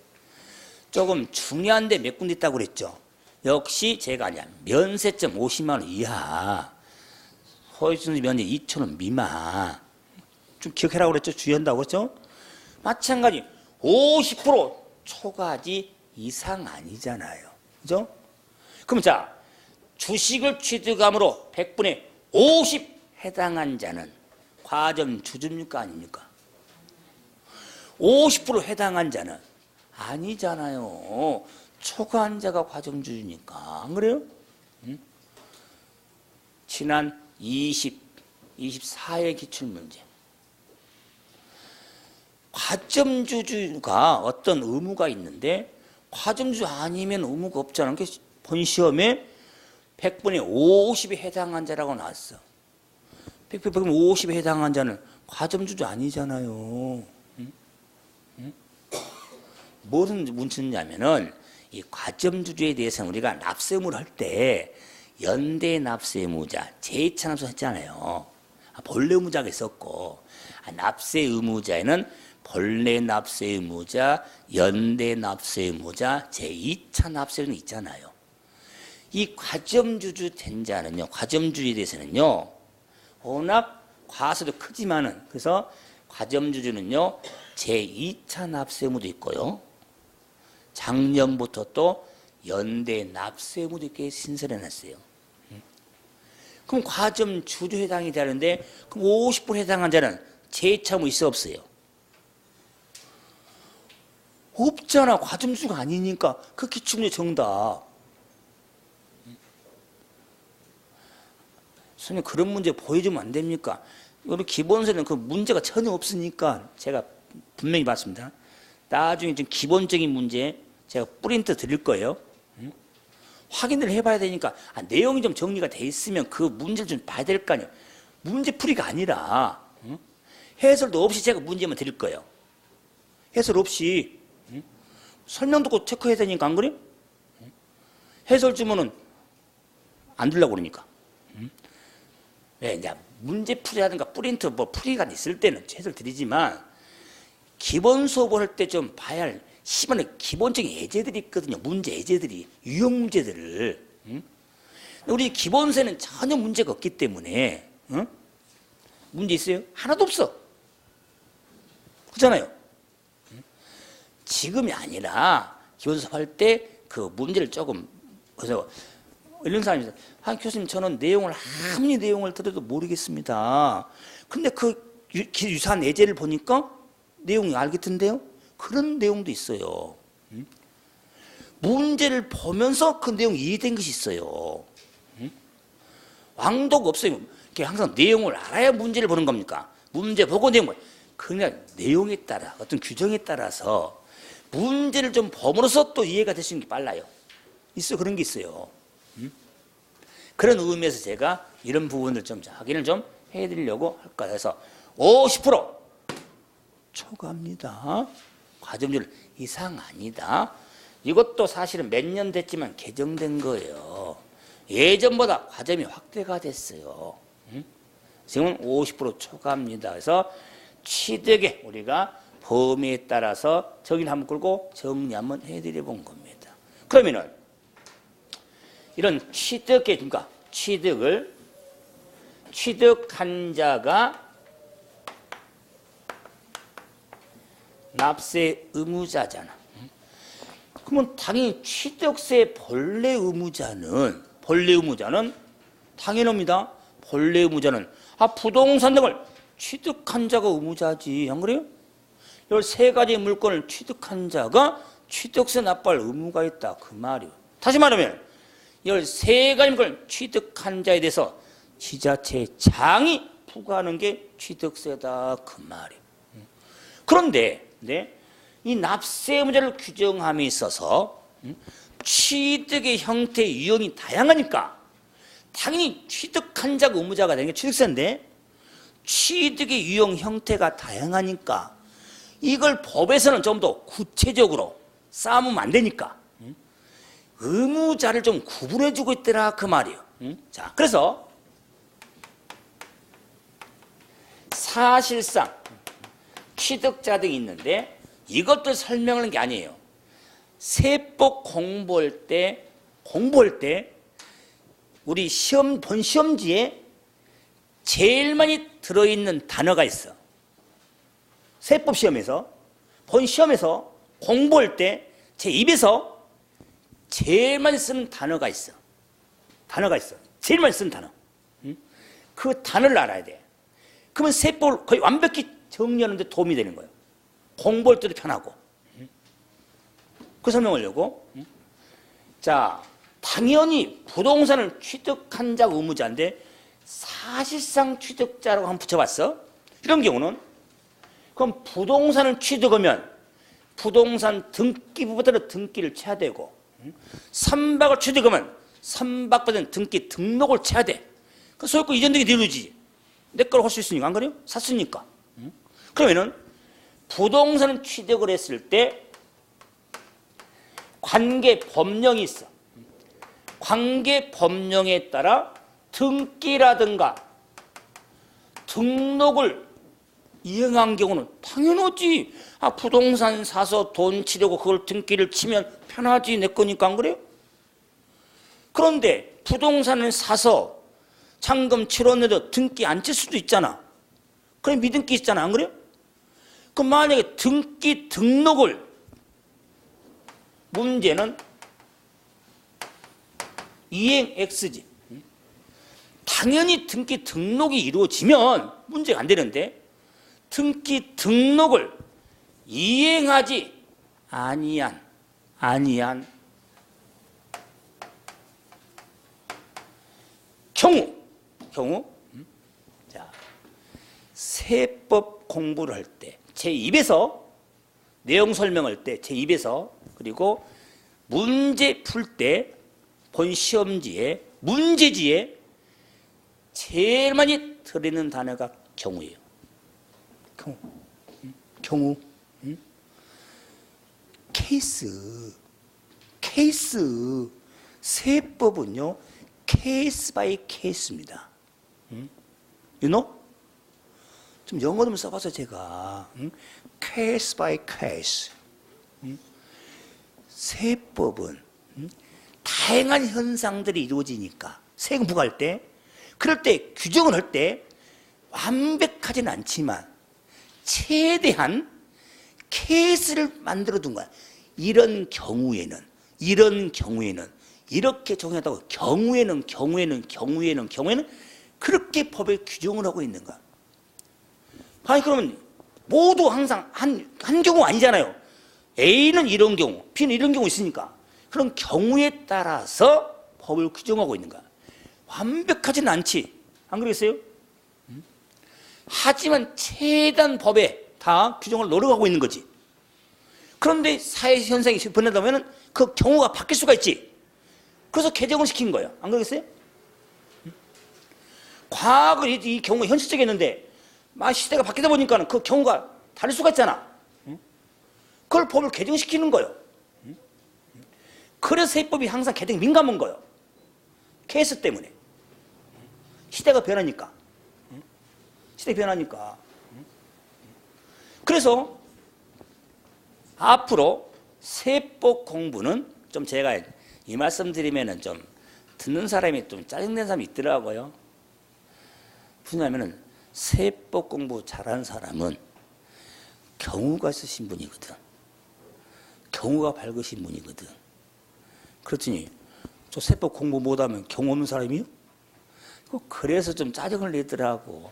조금 중요한데 몇 군데 있다고 그랬죠. 역시 제가 아니야. 면세점 50만 원 이하 허위순수 면제 2,000원 미만. 좀 기억해라고 그랬죠? 주의한다고 그랬죠? 마찬가지 50% 초과하지 이상 아니잖아요. 그죠? 그럼 자, 주식을 취득함으로 100분의 50 해당한 자는 과점 주주입니까? 아닙니까? 50% 해당한 자는 아니잖아요. 초과한 자가 과점 주주니까. 안 그래요? 응? 지난 24회 기출문제. 과점주주가 어떤 의무가 있는데 과점주 아니면 의무가 없잖아. 본 시험에 100분의 50에 해당한 자라고 나왔어. 100분의 50에 해당한 자는 과점주주 아니잖아요. 응? 응? 무슨 문제냐면은 이 과점주주에 대해서는 우리가 납세의무를 할 때 연대 납세의무자, 제2차 납세 했잖아요. 본래 의무자가 있었고 납세 의무자에는 본래 납세 의무자, 연대 납세 의무자, 제2차 납세는 있잖아요. 이 과점주주 된 자는요, 과점주주에 대해서는요, 워낙 과수도 크지만은, 그래서 과점주주는요, 제2차 납세 의무도 있고요, 작년부터 또 연대 납세 의무도 있게 신설해놨어요. 그럼 과점주주 해당이 되는데, 그럼 50% 해당한 자는 제2차 의무 있어 없어요? 없잖아. 과점주가 아니니까. 그 기출문제 정답. 선생님 그런 문제 보여주면 안 됩니까? 우리 기본서는 그 문제가 전혀 없으니까 제가 분명히 봤습니다. 나중에 좀 기본적인 문제 제가 프린트 드릴 거예요. 확인을 해봐야 되니까 내용이 좀 정리가 돼 있으면 그 문제를 좀 봐야 될 거 아니에요. 문제풀이가 아니라 해설도 없이 제가 문제만 드릴 거예요. 해설 없이. 설명 듣고 체크해야 되니까 안 그래? 해설 주면은 안 들려고 그러니까. 왜 이제 문제풀이라든가 프린트 뭐 풀이가 있을 때는 해설 드리지만 기본 수업을 할 때 좀 봐야 할 시간에 기본적인 예제들이 있거든요. 문제 예제들이 유형 문제들을. 우리 기본서에는 전혀 문제가 없기 때문에 문제 있어요? 하나도 없어. 그렇잖아요. 지금이 아니라 기본서 할 때 그 문제를 조금 그래서 이런 사람이 있어요. 교수님 저는 내용을 아무리 내용을 들어도 모르겠습니다. 근데 그 유사한 예제를 보니까 내용이 알겠던데요? 그런 내용도 있어요. 문제를 보면서 그 내용이 이해된 것이 있어요. 왕도가 없어요. 항상 내용을 알아야 문제를 보는 겁니까? 문제 보고 내용을 그냥 내용에 따라 어떤 규정에 따라서 문제를 좀 보므로써 또 이해가 되시는 게 빨라요. 있어 그런 게 있어요. 그런 의미에서 제가 이런 부분을 좀 확인을 좀 해드리려고 할 거예요. 그래서 50% 초과합니다. 과점률 이상 아니다. 이것도 사실은 몇 년 됐지만 개정된 거예요. 예전보다 과점이 확대가 됐어요. 지금은 50% 초과합니다. 그래서 취득에 우리가 범위에 따라서 정의를 한번 끌고 정리 한번 해드려 본 겁니다. 그러면은 이런 취득에 그러니까 취득한 자가 납세 의무자잖아. 그러면 당연히 취득세 본래 의무자는 당연합니다. 본래 의무자는 부동산 등을 취득한 자가 의무자지. 안 그래요? 이 세 가지 물건을 취득한 자가 취득세 납부할 의무가 있다. 그 말이에요. 다시 말하면 이 세 가지 물건을 취득한 자에 대해서 지자체장이 부과하는 게 취득세다. 그 말이에요. 그런데 이 납세 의무자를 규정함에 있어서 취득의 형태, 유형이 다양하니까 당연히 취득한 자가 의무자가 되는 게 취득세인데 취득의 유형 형태가 다양하니까 이걸 법에서는 좀 더 구체적으로 쌓으면 안 되니까 의무자를 좀 구분해주고 있더라 그 말이에요. 자, 그래서 사실상 취득자 등이 있는데 이것들 설명하는 게 아니에요. 세법 공부할 때 우리 본 시험지에 제일 많이 들어있는 단어가 있어. 세법 시험에서, 본 시험에서 공부할 때 제 입에서 제일 많이 쓰는 단어가 있어. 단어가 있어. 제일 많이 쓰는 단어. 그 단어를 알아야 돼. 그러면 세법을 거의 완벽히 정리하는 데 도움이 되는 거예요. 공부할 때도 편하고. 그 설명하려고. 자, 당연히 부동산을 취득한 자가 의무자인데 사실상 취득자라고 한번 붙여봤어. 이런 경우는 그럼 부동산을 취득하면 부동산 등기부부터는 등기를 쳐야 되고, 선박을 취득하면 선박부터는 등기 등록을 쳐야 돼. 그 소유권 이전되게 되어지지. 내 걸 할 수 있으니까. 안 그래요? 샀으니까. 그러면은 부동산 취득을 했을 때 관계 법령이 있어. 관계 법령에 따라 등기라든가 등록을 이행한 경우는 당연하지. 아, 부동산 사서 돈 치려고 그걸 등기를 치면 편하지. 내 거니까. 안 그래요? 그런데 부동산을 사서 잔금 치렀는데도 등기 안 칠 수도 있잖아. 그럼 미등기 있잖아. 안 그래요? 그럼 만약에 등기 등록을, 문제는 이행 X지. 당연히 등기 등록이 이루어지면 문제가 안 되는데 등기 등록을 이행하지 아니한 경우 자, 세법 공부를 할 때 제 입에서 내용 설명할 때 제 입에서, 그리고 문제 풀 때 본 시험지에 문제지에 제일 많이 들어있는 단어가 경우예요. 경우. 케이스. 세법은요 케이스 바이 케이스입니다. You know? 좀 영어 좀 써봐서 제가. 케이스 바이 케이스. 세법은 다양한 현상들이 이루어지니까 세금 부과할 때, 그럴 때 규정을 할 때 완벽하지는 않지만 최대한 케이스를 만들어 둔 거야. 이런 경우에는 이렇게 적용했다고, 경우에는 그렇게 법에 규정을 하고 있는 거야. 아니 그러면 모두 항상 한 경우 아니잖아요. A는 이런 경우, B는 이런 경우 있으니까 그런 경우에 따라서 법을 규정하고 있는 거야. 완벽하지는 않지. 안 그러겠어요? 하지만 최대한 법에 다 규정을 노력하고 있는 거지. 그런데 사회 현상이 변하다 보면 그 경우가 바뀔 수가 있지. 그래서 개정을 시킨 거예요. 안 그러겠어요? 과거 이 경우가 현실적이었는데 시대가 바뀌다 보니까 그 경우가 다를 수가 있잖아. 그걸 법을 개정시키는 거예요. 그래서 세법이 항상 개정이 민감한 거예요. 케이스 때문에. 시대가 변하니까. 그래서 앞으로 세법 공부는 좀 제가 이 말씀 드리면은 좀 듣는 사람이 좀 짜증낸 사람이 있더라고요. 무슨 말이냐면은 세법 공부 잘하는 사람은 경우가 있으신 분이거든. 경우가 밝으신 분이거든. 그렇더니 저 세법 공부 못하면 경우 없는 사람이요? 그래서 좀 짜증을 내더라고.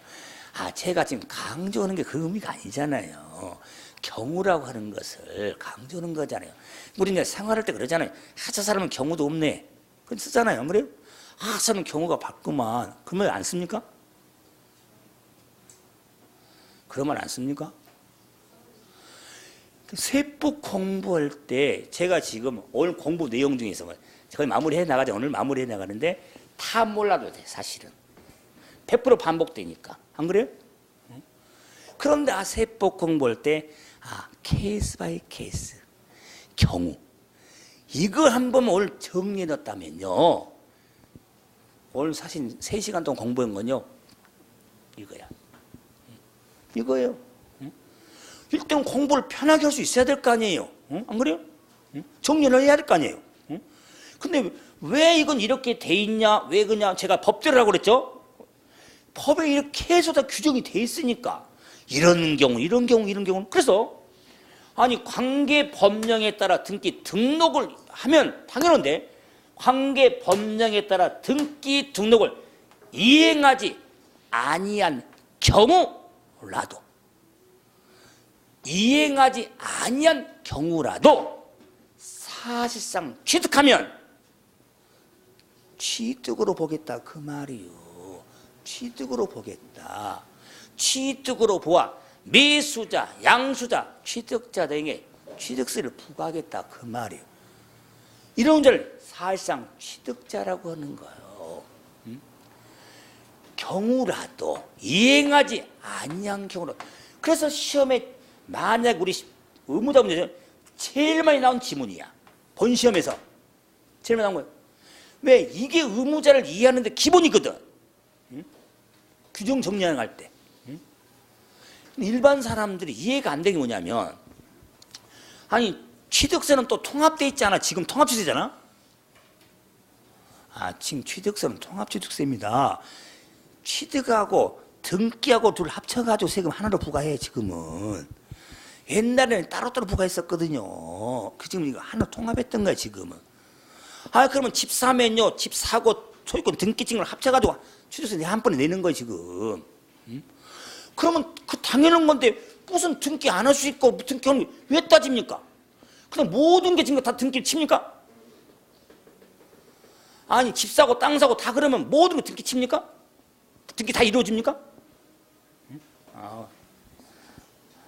제가 지금 강조하는 게 그 의미가 아니잖아요. 경우라고 하는 것을 강조하는 거잖아요. 우리 이제 생활할 때 그러잖아요. 저 사람은 경우도 없네. 그건 쓰잖아요. 안 그래요? 저 사람은 경우가 밝구만. 그러면 안 씁니까? 그러면 안 씁니까? 세법 공부할 때 제가 지금 오늘 공부 내용 중에서 거의 마무리해 나가죠. 오늘 마무리해 나가는데 다 몰라도 돼. 사실은 100% 반복되니까. 안 그래요? 그런데 세법 공부할 때 케이스 바이 케이스, 경우, 이걸 한번 오늘 정리해 놨다면요, 오늘 사실 3시간 동안 공부한 건요 이거예요. 일단 공부를 편하게 할 수 있어야 될 거 아니에요. 안 그래요? 정리를 해야 될 거 아니에요. 근데 왜 이건 이렇게 돼 있냐, 왜 그냥 제가 법대로 하라고 그랬죠? 법에 이렇게 해서 다 규정이 돼 있으니까 이런 경우 이런 경우 이런 경우 그래서 아니 관계 법령에 따라 등록을 하면 당연한데 관계 법령에 따라 등록을 이행하지 아니한 경우라도 사실상 취득하면 취득으로 보겠다 그 말이요. 취득으로 보겠다. 취득으로 보아 매수자, 양수자, 취득자 등에게 취득세를 부과하겠다 그 말이에요. 이런 자를 사실상 취득자라고 하는 거예요. 경우라도 이행하지 아니한 경우라도. 그래서 시험에 만약 우리 의무자 문제에서 제일 많이 나온 지문이야. 본 시험에서 제일 많이 나온 거예요. 왜? 이게 의무자를 이해하는데 기본이거든. 규정 정리할 때. 일반 사람들이 이해가 안 되는 게 뭐냐면 아니 취득세는 또 통합돼 있잖아. 지금 통합취득세잖아. 지금 취득세는 통합취득세입니다. 취득하고 등기하고 둘 합쳐가지고 세금 하나로 부과해 지금은. 옛날에는 따로따로 부과했었거든요. 지금 이거 하나 통합했던 거야 지금은. 그러면 집 사면요, 집 사고 소유권 등기 증을 합쳐가지고 취득세 한 번에 내는 거야 지금. 그러면 그 당연한 건데 무슨 등기 안 할 수 있고 등기하는 왜 따집니까? 그냥 모든 게 지금 다 등기를 칩니까? 아니 집 사고 땅 사고 다 그러면 모든 거 등기 칩니까? 등기 다 이루어집니까?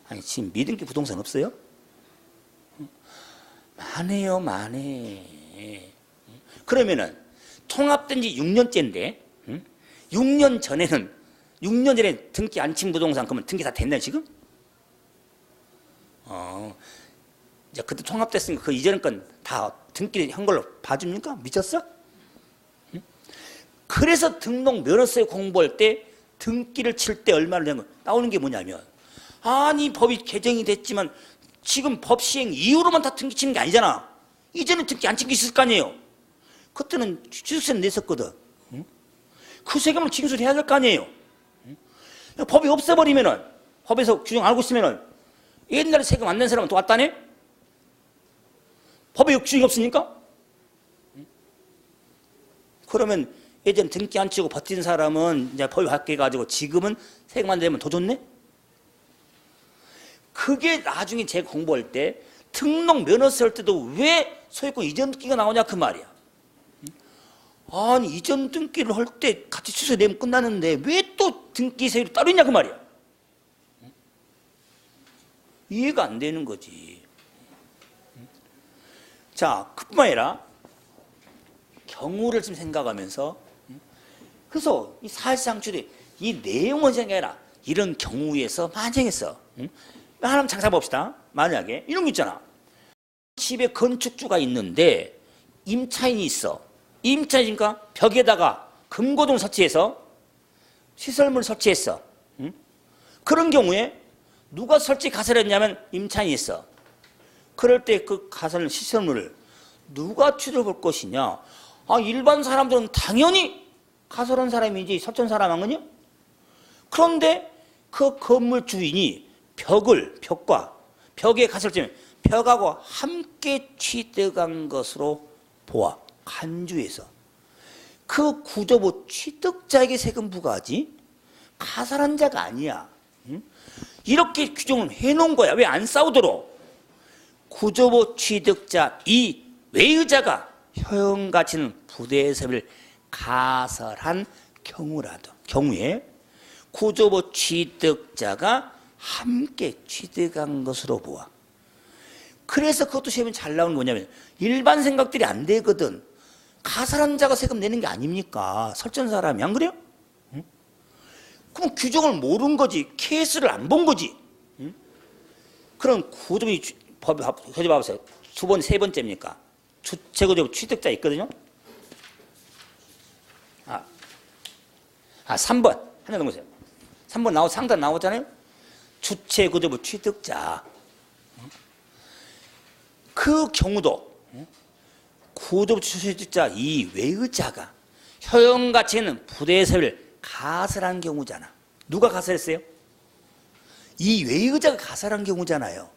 아니 지금 미등기 부동산 없어요? 많아요 많해. 그러면은 통합된 지 6년째인데 6년 전에 등기 안 친 부동산 그러면 등기 다 됐나요 지금? 이제 그때 통합됐으니까 그 이전 건 다 등기 한 걸로 봐줍니까? 미쳤어? 그래서 등록 면허세 공부할 때 등기를 칠 때 얼마를 내는 거 나오는 게 뭐냐면 아니 법이 개정이 됐지만 지금 법 시행 이후로만 다 등기 치는 게 아니잖아. 이제는 등기 안 친 게 있을 거 아니에요. 그때는 취득세는 냈었거든. 그 세금을 징수를 해야 될 거 아니에요. 법이 없애버리면은 법에서 규정 알고 있으면은 옛날에 세금 안 낸 사람은 또 왔다네? 법에 규정이 없으니까? 그러면 예전 등기 안 치고 버틴 사람은 이제 법이 바뀌어가지고 지금은 세금 안 내면 더 좋네? 그게 나중에 제가 공부할 때 등록 면허세 할 때도 왜 소유권 이전 등기가 나오냐 그 말이야. 아니 이전 등기를 할 때 같이 취소 내면 끝나는데 왜 또 등기 세율이 따로 있냐 그 말이야. 이해가 안 되는 거지. 자, 그뿐만 아니라 경우를 좀 생각하면서 그래서 이 사실상 주의 이 내용은 생각해라. 이런 경우에서 만약에서 하나만 장사 봅시다. 만약에 이런 거 있잖아. 집에 건축주가 있는데 임차인이 있어. 임차인이니까 벽에다가 금고등을 설치해서 시설물을 설치했어. 그런 경우에 누가 설치 가설을 했냐면 임차인이 있어. 그럴 때 그 가설 시설물을 누가 취득할 것이냐. 일반 사람들은 당연히 가설한 사람이지 설치한 사람 아니냐. 그런데 그 건물 주인이 벽에 가설지면 벽하고 함께 취득한 것으로 보아. 간주해서 그 구조부 취득자에게 세금 부과하지 가설한 자가 아니야. 이렇게 규정을 해놓은 거야. 왜 안 싸우도록. 구조부 취득자 이 외의자가 효용가치는 부대세를 가설한 경우에 구조부 취득자가 함께 취득한 것으로 보아. 그래서 그것도 시험에 잘 나오는 거냐면 일반 생각들이 안 되거든. 가설한 자가 세금 내는 게 아닙니까? 설정 사람이 안 그래요? 그럼 규정을 모르는 거지. 케이스를 안 본 거지. 그럼 구조비 법에 봐보세요. 세 번째입니까? 주체구조부 취득자 있거든요. 3번 하나 더 보세요. 3번 상단 나오잖아요. 주체구조부 취득자. 그 경우도 구조부 취득자 이 외의자가 효용가치는 부대세를 가설한 경우잖아. 누가 가설했어요? 이 외의자가 가설한 경우잖아요.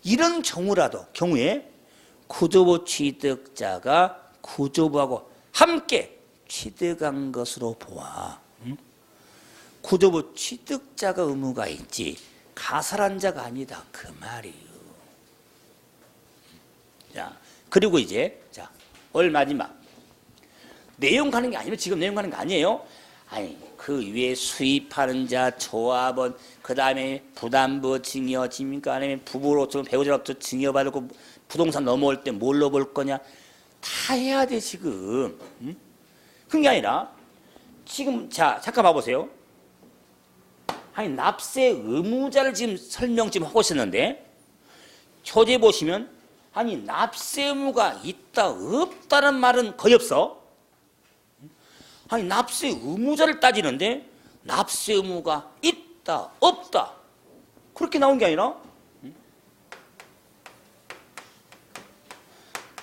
이런 경우에 구조부 취득자가 구조부하고 함께 취득한 것으로 보아. 구조부 취득자가 의무가 있지 가설한 자가 아니다 그 말이에요. 자, 그리고 이제 자, 마지막 내용 가는 게 아니면 지금 내용 가는 게 아니에요. 아니 그 위에 수입하는 자, 조합원, 그 다음에 부담부 증여집니까? 아니면 부부로부터 배우자로부터 증여받고 부동산 넘어올 때 뭘로 볼 거냐? 다 해야 돼 지금. 그게 아니라 지금 자 잠깐 봐보세요. 아니 납세 의무자를 지금 설명 지금 하고 있었는데 교재 보시면 아니 납세 의무가 있다 없다는 말은 거의 없어. 아니 납세 의무자를 따지는데 납세 의무가 있다 없다 그렇게 나온 게 아니라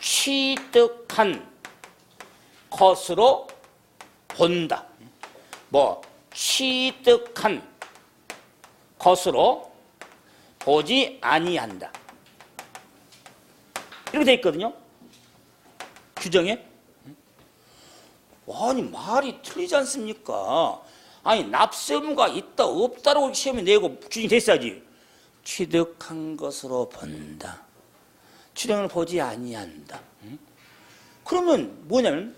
취득한 것으로 본다. 뭐 취득한 것으로 보지 아니한다. 이렇게 돼 있거든요. 규정에. 아니 말이 틀리지 않습니까? 아니 납세 의무가 있다 없다라고 시험에 내고 규정이 됐어야지. 취득한 것으로 본다. 취득을 보지 아니한다. 그러면 뭐냐면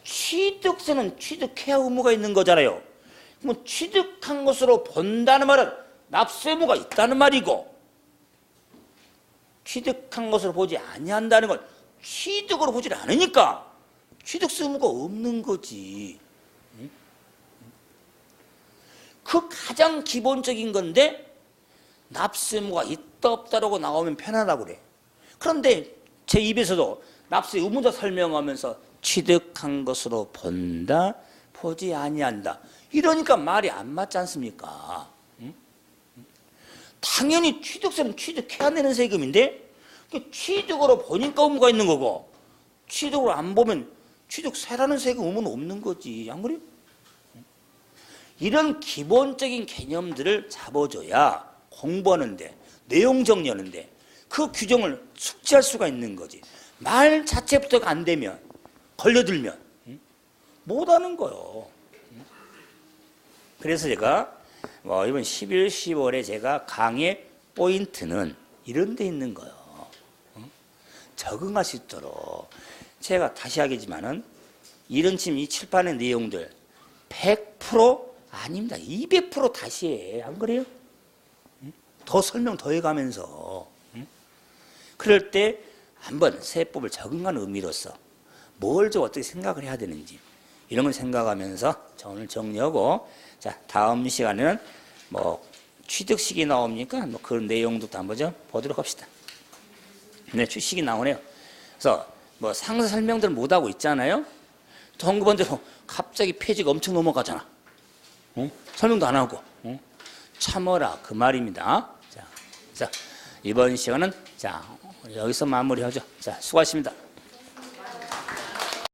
취득세는 취득해야 의무가 있는 거잖아요. 뭐 취득한 것으로 본다는 말은 납세 의무가 있다는 말이고 취득한 것으로 보지 아니한다는 건 취득으로 보질 않으니까 취득세 의무가 없는 거지. 그 가장 기본적인 건데 납세 의무가 있다 없다라고 나오면 편하다고 그래. 그런데 제 입에서도 납세 의무자 설명하면서 취득한 것으로 본다, 보지 아니한다. 이러니까 말이 안 맞지 않습니까? 당연히 취득세는 취득해야 되는 세금인데 취득으로 보니까 의무가 있는 거고 취득으로 안 보면 취득세라는 세금 의무는 없는 거지. 안 그래요? 이런 기본적인 개념들을 잡아줘야 공부하는데 내용 정리하는데 그 규정을 숙지할 수가 있는 거지. 말 자체부터가 안 되면 걸려들면 못하는 거요. 그래서 제가 이번 11, 10월에 제가 강의 포인트는 이런 데 있는 거예요. 적응할 수 있도록 제가 다시 하겠지만은 이런 지금 이 칠판의 내용들 100% 아닙니다. 200% 다시 해. 안 그래요? 더 설명 더 해가면서 그럴 때 한번 세법을 적응하는 의미로서 뭘 좀 어떻게 생각을 해야 되는지 이런 걸 생각하면서 자, 오늘 정리하고 자 다음 시간에는 뭐 취득식이 나옵니까? 뭐 그런 내용도 한번 좀 보도록 합시다. 네, 취식이 나오네요. 그래서 뭐 상세 설명들 못 하고 있잖아요. 또 언급한 대로 갑자기 페이지가 엄청 넘어가잖아. 설명도 안 하고 참어라 그 말입니다. 자, 이번 시간은 자 여기서 마무리하죠. 자, 수고하셨습니다.